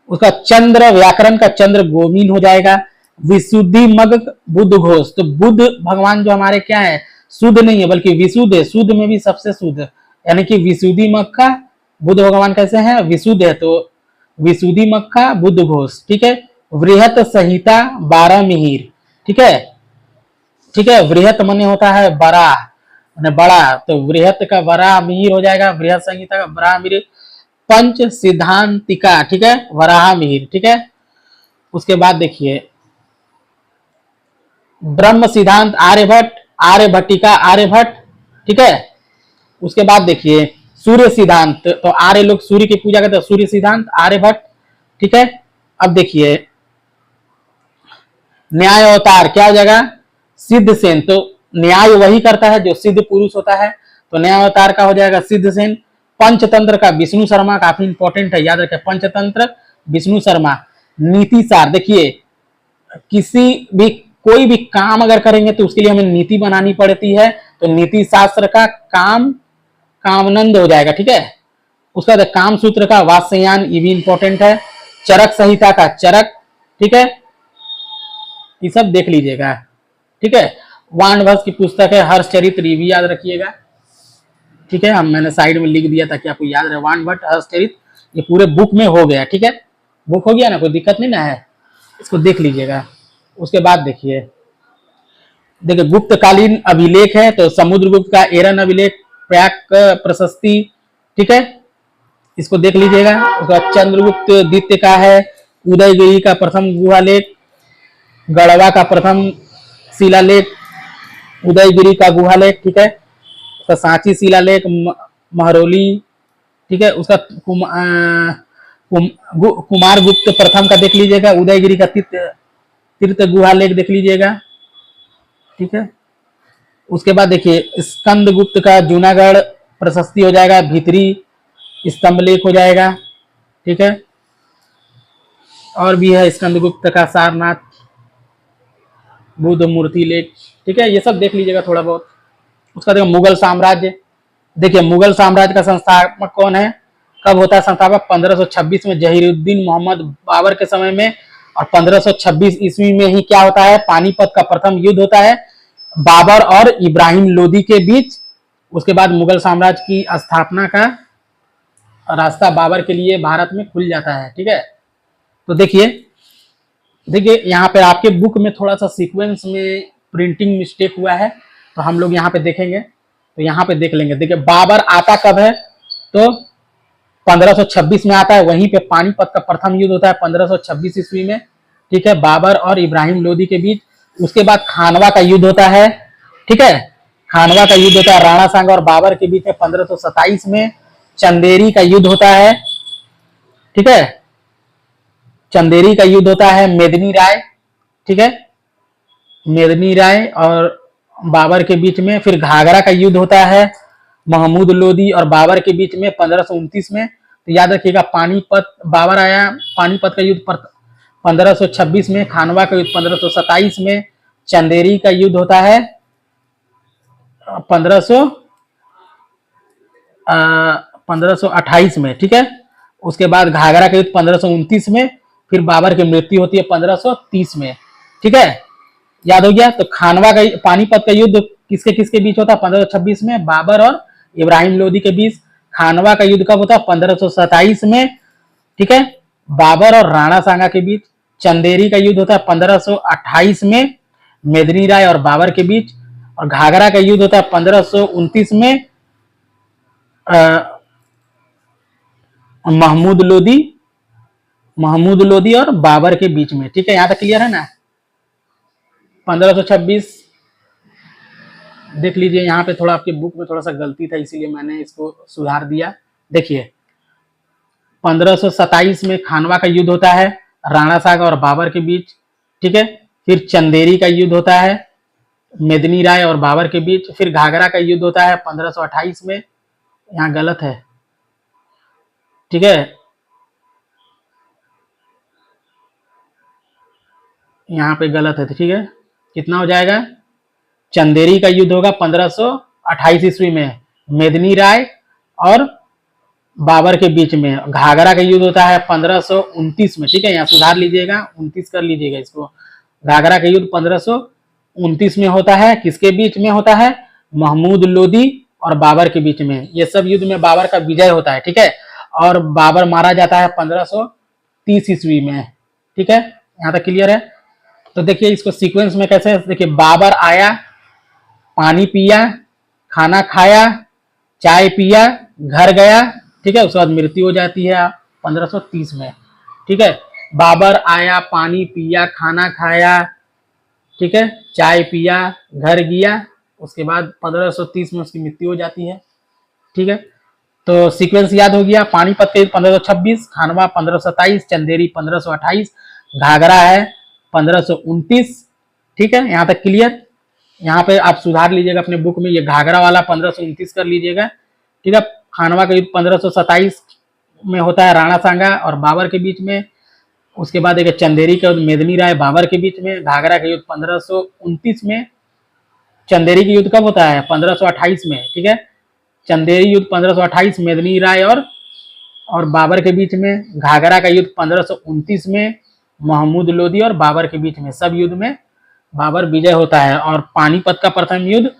उसका चंद्र व्याकरण का चंद्र गोविंद हो जाएगा। विशुद्धि मग बुद्ध घोष, तो बुद्ध भगवान जो हमारे क्या है? शुद्ध नहीं है बल्कि विशुद्ध है, शुद्ध में भी सबसे शुद्ध, यानी कि विशुद्धि मग का बुद्ध भगवान कैसे हैं? विशुद्ध है। तो विशुद्धि मग का बुद्ध घोष, ठीक है। वृहत संहिता 12 मिहिर, ठीक है, ठीक है। वृहत मने होता है बड़ा, माने बड़ा, तो वृहत का बड़ा मिहिर हो जाएगा, वृहत संहिता का बड़ा मिहिर। पंच सिद्धांतिका, ठीक है, वराह मिहिर, ठीक है। उसके बाद देखिए ब्रह्म सिद्धांत आर्यभट्ट, आर्यभट्टिका आर्यभट्ट, ठीक है। उसके बाद देखिए सूर्य सिद्धांत, तो आर्य लोग सूर्य की पूजा करते हैं, सूर्य सिद्धांत आर्यभट्ट, ठीक है। अब देखिए न्याय अवतार क्या हो जाएगा? सिद्ध सेन, तो न्याय वही करता है जो सिद्ध पुरुष होता है, तो न्याय अवतार का हो जाएगा सिद्ध सेन। पंचतंत्र का विष्णु शर्मा, काफी इंपॉर्टेंट है, याद रखें, पंचतंत्र विष्णु शर्मा। नीति सार, देखिए किसी भी कोई भी काम अगर करेंगे तो उसके लिए हमें नीति बनानी पड़ती है, तो नीति शास्त्र का काम कामनंद हो जाएगा, ठीक है। उसका काम सूत्र का वात्स्यायन, ये भी इंपॉर्टेंट है। चरक संहिता का चरक, ठीक है, ये सब देख लीजिएगा, ठीक है। वानभस की पुस्तक है हर्षचरित्र, ये भी याद रखिएगा, ठीक है। हम मैंने साइड में लिख दिया ताकि आपको याद रहे। वानभट्ट हर्षचरित्र, ये पूरे बुक में हो गया, ठीक है, बुक हो गया ना, कोई दिक्कत नहीं ना है, इसको देख लीजिएगा। उसके बाद देखिए गुप्तकालीन अभिलेख है, तो समुद्रगुप्त का एरन अभिलेख, प्रयाग प्रशस्ति, ठीक है, इसको देख लीजिएगा। उसके बाद चंद्रगुप्त द्वितीय का है उदयगिरी का प्रथम गुहालेख, गढ़वा का प्रथम शिलालेख, उदयगिरी का गुहालेख, ठीक है। उसका सांची शिलालेख, महरौली, ठीक है। उसका कुमार गुप्त प्रथम का देख लीजिएगा, उदयगिरी का तीर्थ गुहालेख देख लीजिएगा, ठीक है। उसके बाद देखिए स्कंद गुप्त का जूनागढ़ प्रशस्ति हो जाएगा, भीतरी स्तंभ लेख हो जाएगा, ठीक है। और भी है स्कंद गुप्त का सारनाथ बुद्ध मूर्ति लेख, ठीक है, ये सब देख लीजिएगा थोड़ा बहुत। उसका देखो मुगल साम्राज्य, देखिए मुगल साम्राज्य का संस्थापक कौन है? कब होता है संस्थापक? 1526 में जहीरुद्दीन मोहम्मद बाबर के समय में, और 1526 ईस्वी में ही क्या होता है? पानीपत का प्रथम युद्ध होता है बाबर और इब्राहिम लोदी के बीच। उसके बाद मुगल साम्राज्य की स्थापना का रास्ता बाबर के लिए भारत में खुल जाता है, ठीक है। तो देखिए यहाँ पे आपके बुक में थोड़ा सा सीक्वेंस में प्रिंटिंग मिस्टेक हुआ है, तो हम लोग यहाँ पे देखेंगे, तो यहाँ पे देख लेंगे। देखिए बाबर आता कब है? तो 1526 में आता है। वहीं पे पानीपत का प्रथम युद्ध होता है 1526 ईस्वी में, ठीक है, बाबर और इब्राहिम लोदी के बीच। उसके बाद खानवा का युद्ध होता है, ठीक है, खानवा का युद्ध होता है राणा सांगा और बाबर के बीच में 1527 में। चंदेरी का युद्ध होता है, ठीक है, चंदेरी का युद्ध होता है मेदिनी राय, ठीक है, मेदिनी राय और बाबर के बीच में। फिर घाघरा का युद्ध होता है महमूद लोदी और बाबर के बीच में 1529 में। तो याद रखिएगा, पानीपत बाबर आया, पानीपत का युद्ध 1526 में, खानवा का युद्ध 1527 में, चंदेरी का युद्ध होता है 1528 में, ठीक है। उसके बाद घाघरा का युद्ध 1529 में, फिर बाबर की मृत्यु होती है 1530 में, ठीक है, याद हो गया। तो खानवा का पानीपत का युद्ध किसके किसके बीच होता है 1526 में, बाबर और इब्राहिम लोदी के बीच। खानवा का युद्ध कब होता है 1527 में, ठीक है, बाबर और राणा सांगा के बीच। चंदेरी का युद्ध होता है 1528 में, मेदिनी राय और बाबर के बीच। और घाघरा का युद्ध होता है 1529 में, महमूद लोदी और बाबर के बीच में, ठीक है। यहां तक क्लियर है ना। 1526 देख लीजिए, यहाँ पे थोड़ा आपके बुक में थोड़ा सा गलती था, इसीलिए मैंने इसको सुधार दिया। देखिए 1527 में खानवा का युद्ध होता है राणा सांगा और बाबर के बीच, ठीक है। फिर चंदेरी का युद्ध होता है मेदिनी राय और बाबर के बीच। फिर घाघरा का युद्ध होता है 1528 में, यहाँ गलत है, ठीक है, यहाँ पे गलत है, ठीक है। कितना हो जाएगा, चंदेरी का युद्ध होगा 1528 ईस्वी में, मेदिनी राय और बाबर के बीच में। घाघरा का युद्ध होता है 1529 में, ठीक है, यहाँ सुधार लीजिएगा, 29 कर लीजिएगा इसको। घाघरा का युद्ध 1529 में होता है, किसके बीच में होता है, महमूद लोदी और बाबर के बीच में। ये सब युद्ध में बाबर का विजय होता है, ठीक है, और बाबर मारा जाता है 1530 ईस्वी में, ठीक है, यहाँ तक क्लियर है। तो देखिए इसको सीक्वेंस में कैसे, देखिए बाबर आया, पानी पिया, खाना खाया, चाय पिया, घर गया, ठीक है, उसके बाद मृत्यु हो जाती है 1530 में, ठीक है। बाबर आया, पानी पिया, खाना खाया, ठीक है, चाय पिया, घर गया, उसके बाद 1530 में उसकी मृत्यु हो जाती है, ठीक है। तो सीक्वेंस याद हो गया। पानीपत के 1526, खानवा 1527, चंदेरी 1528, घाघरा है 1529, ठीक है, यहाँ तक क्लियर। यहाँ पे आप सुधार लीजिएगा अपने बुक में, ये घाघरा वाला 1529 कर लीजिएगा, ठीक है। खानवा का युद्ध 1527 में होता है राणा सांगा और बाबर के बीच में। उसके बाद एक चंदेरी का युद्ध मेदिनी राय बाबर के बीच में। घाघरा का युद्ध 1529 में। चंदेरी का युद्ध कब होता है 1528 में, ठीक है, चंदेरी युद्ध 1528 मेदिनी राय और बाबर के बीच में। घाघरा का युद्ध 1529 में, महमूद लोदी और बाबर के बीच में। सब युद्ध में बाबर विजय होता है। और पानीपत का प्रथम युद्ध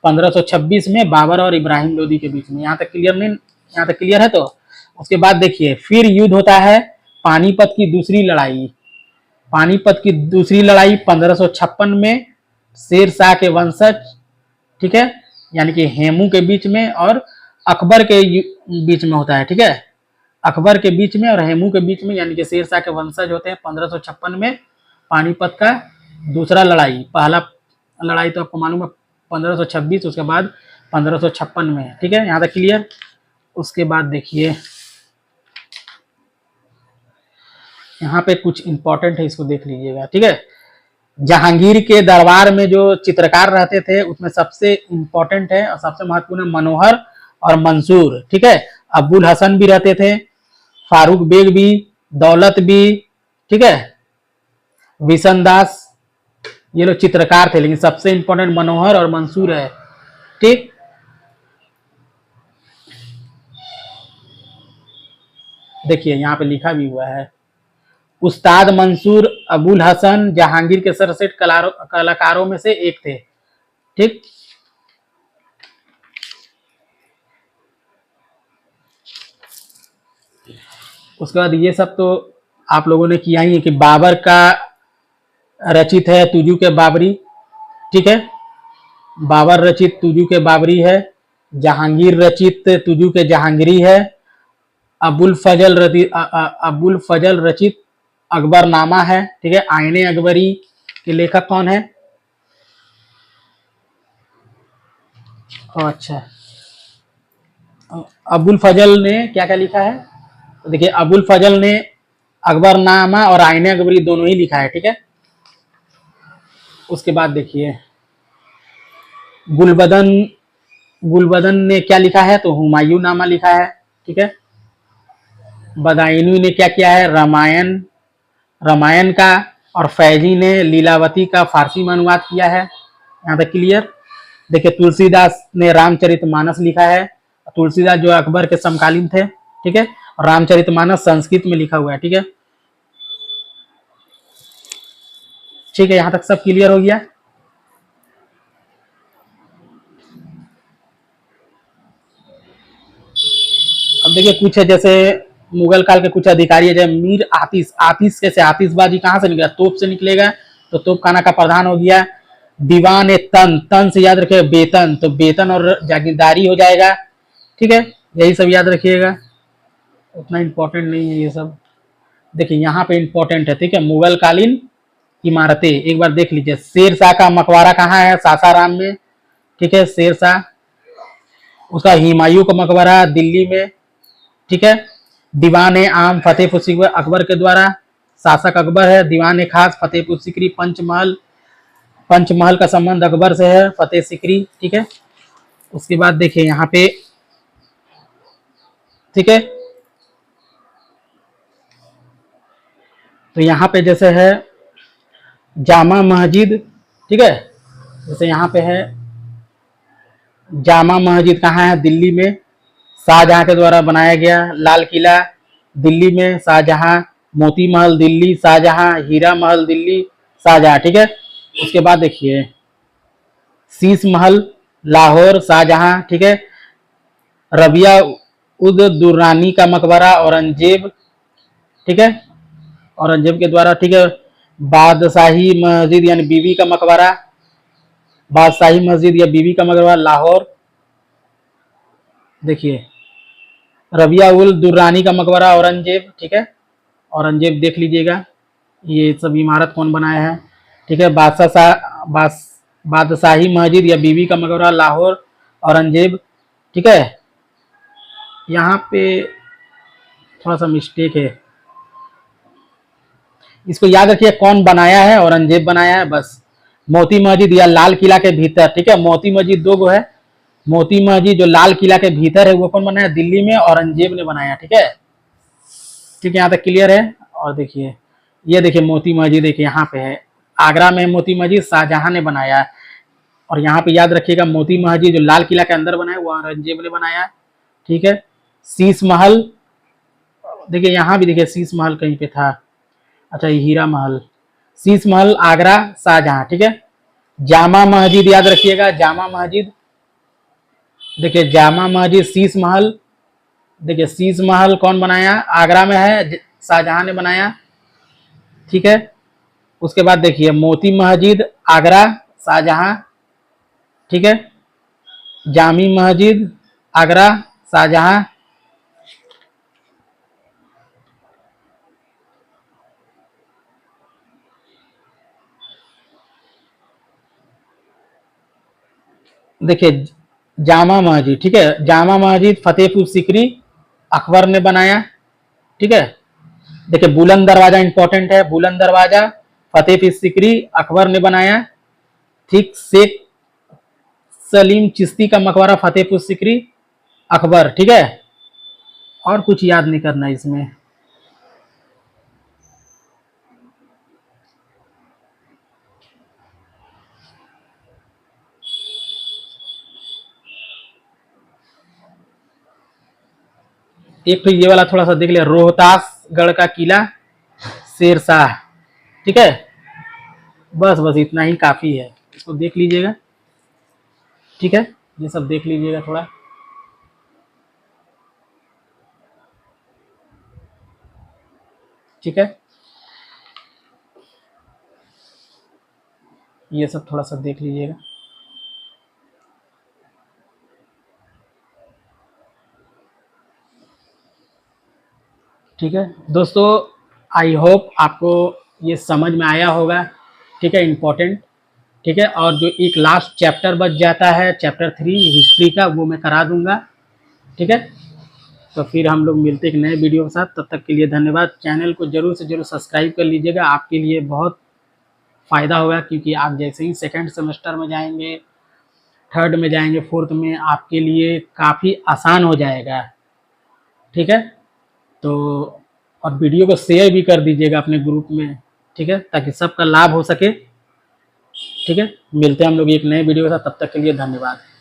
1526 में बाबर और इब्राहिम लोदी के बीच में। यहाँ तक क्लियर नहीं, यहाँ तक क्लियर है। तो उसके बाद देखिए फिर युद्ध होता है पानीपत की दूसरी लड़ाई। पानीपत की दूसरी लड़ाई 1556 में शेर शाह के वंशज, ठीक है, यानी कि हेमू के बीच में और अकबर के बीच में होता है, ठीक है, अकबर के बीच में और हेमू के बीच में, यानी कि शेर शाह के वंशज होते हैं। 1556 में पानीपत का दूसरा लड़ाई। पहला लड़ाई तो आपको मालूम है 1526, उसके बाद 1556 में, ठीक है, यहाँ तक क्लियर। उसके बाद देखिए यहाँ पे कुछ इंपॉर्टेंट है, इसको देख लीजिएगा, ठीक है। जहांगीर के दरबार में जो चित्रकार रहते थे उसमें सबसे इंपॉर्टेंट है और सबसे महत्वपूर्ण है मनोहर और मंसूर, ठीक है। अब्बुल हसन भी रहते थे, फारूक बेग भी, दौलत भी, ठीक है, विशन दास, ये लोग चित्रकार थे, लेकिन सबसे इंपॉर्टेंट मनोहर और मंसूर है, ठीक। देखिए यहाँ पे लिखा भी हुआ है, उस्ताद मंसूर अबुल हसन जहांगीर के सरसेट कलाकारों में से एक थे, ठीक। उसके बाद ये सब तो आप लोगों ने किया ही है कि बाबर का रचित है तुजू के बाबरी, ठीक है, बाबर रचित तुजू के बाबरी है। जहांगीर रचित तुजू के जहांगीरी है। अबुल फजल रचित अकबरनामा है, ठीक है। आईने अकबरी के लेखक कौन है? अच्छा, अबुल फजल ने क्या क्या लिखा है? तो देखिए, अबुल फजल ने अकबरनामा और आईने अकबरी दोनों ही लिखा है, ठीक है। उसके बाद देखिए, गुलबदन गुलबदन ने क्या लिखा है? तो हुमायूं नामा लिखा है, ठीक है। बदायूनी ने क्या किया है? रामायण रामायण का। और फैजी ने लीलावती का फारसी में अनुवाद किया है। यहाँ तक क्लियर। देखिए, तुलसीदास ने रामचरितमानस लिखा है। तुलसीदास जो अकबर के समकालीन थे, ठीक है। और रामचरितमानस संस्कृत में लिखा हुआ है, ठीक है। ठीक है, यहाँ तक सब क्लियर हो गया। अब देखिए, कुछ है जैसे मुगल काल के कुछ अधिकारी है, जैसे मीर आतिश। आतिश कैसे? आतिशबाजी कहाँ से निकला? तोप से निकलेगा, तो तोप खाना का प्रधान हो गया। दीवान ए तन, तन से याद रखिएगा वेतन, तो वेतन और जागीरदारी हो जाएगा, ठीक है। यही सब याद रखिएगा, उतना इंपॉर्टेंट नहीं है ये सब। देखिए, यहाँ पे इंपॉर्टेंट है, ठीक है। मुगल कालीन इमारतें एक बार देख लीजिए। शेर शाह का मकबरा कहाँ है? सासाराम में, ठीक है। शेर शाह, उसका हुमायूं का मकबरा दिल्ली में, ठीक है। दीवान ए आम फतेहपुर सीकरी अकबर के द्वारा, शासक अकबर है। दीवान ए खास फतेहपुर सीकरी पंचमहल, पंचमहल का संबंध अकबर से है, फतेह सीकरी, ठीक है। उसके बाद देखिए यहाँ पे, ठीक है। तो यहाँ पे जैसे है जामा मस्जिद, ठीक है। जैसे यहाँ पे है जामा मस्जिद, कहाँ है? दिल्ली में, शाहजहां के द्वारा बनाया गया। लाल किला दिल्ली में, शाहजहां। मोती महल दिल्ली, शाहजहां। हीरा महल दिल्ली, शाहजहां, ठीक है। उसके बाद देखिए, शीश महल लाहौर, शाहजहां, ठीक है। रबिया उद दुर्रानी का मकबरा औरंगजेब, ठीक है। औरंगजेब के द्वारा, ठीक है। बादशाही मस्जिद यानी बीबी का मकबरा, बादशाही मस्जिद या बीबी का मकबरा लाहौर। देखिए, रबिया उल दुर्रानी का मकबरा औरंगजेब, ठीक है। औरंगजेब देख लीजिएगा, ये सब इमारत कौन बनाया है, ठीक है। बादशाही मस्जिद या बीबी का मकबरा लाहौर, औरंगजेब, ठीक है। यहाँ पे थोड़ा सा मिस्टेक है, इसको याद रखिए कौन बनाया है? औरंगजेब बनाया है, बस। मोती मस्जिद या लाल किला के भीतर, ठीक है। मोती मस्जिद दो गो है। मोती मस्जिद जो लाल किला के भीतर है वो कौन बनाया? दिल्ली में औरंगजेब ने बनाया, ठीक है। ठीक है, यहाँ तक क्लियर है। और देखिए, ये देखिए मोती मस्जिद, देखिए यहाँ पे है, आगरा में मोती मस्जिद शाहजहां ने बनाया है। और यहाँ पे याद रखिएगा मोती मस्जिद जो लाल किला के अंदर बना है वो औरंगजेब ने बनाया, ठीक है। शीश महल, देखिए यहाँ भी देखिए शीश महल कहीं पे था। अच्छा, ये हीरा महल। शीश महल आगरा, शाहजहां, ठीक है। जामा मस्जिद याद रखिएगा, जामा मस्जिद, देखिए जामा मस्जिद शीश महल, देखिए शीश महल कौन बनाया? आगरा में है, शाहजहां ने बनाया, ठीक है। उसके बाद देखिए मोती मस्जिद आगरा, शाहजहां, ठीक है। जामी मस्जिद आगरा, शाहजहां। देखिए जामा मस्जिद, ठीक है। जामा मस्जिद फतेहपुर सीकरी अकबर ने बनाया, ठीक है। देखिए बुलंद दरवाजा इंपॉर्टेंट है, बुलंद दरवाजा फतेहपुर सीकरी अकबर ने बनाया, ठीक। शेख सलीम चिश्ती का मकबरा फतेहपुर सीकरी अकबर, ठीक है। और कुछ याद नहीं करना इसमें। एक तो ये वाला थोड़ा सा देख लिया, रोहतासगढ़ का किला, शेरशाह, ठीक है। बस बस इतना ही काफी है, इसको देख लीजिएगा, ठीक है। ये सब देख लीजिएगा थोड़ा, ठीक है। ये सब थोड़ा सा देख लीजिएगा। ठीक है दोस्तों, आई होप आपको ये समझ में आया होगा। ठीक है, इम्पोर्टेंट। ठीक है, और जो एक लास्ट चैप्टर बच जाता है, चैप्टर 3 हिस्ट्री का, वो मैं करा दूंगा। ठीक है, तो फिर हम लोग मिलते हैं एक नए वीडियो के साथ। तब तक के लिए धन्यवाद। चैनल को जरूर से जरूर सब्सक्राइब कर लीजिएगा, आपके लिए बहुत फ़ायदा होगा, क्योंकि आप जैसे ही सेकेंड सेमेस्टर में जाएंगे, थर्ड में जाएंगे, फोर्थ में, आपके लिए काफ़ी आसान हो जाएगा। ठीक है, तो और वीडियो को शेयर भी कर दीजिएगा अपने ग्रुप में। ठीक है, ताकि सबका लाभ हो सके। ठीक है, मिलते हैं हम लोग एक नए वीडियो के साथ। तब तक के लिए धन्यवाद।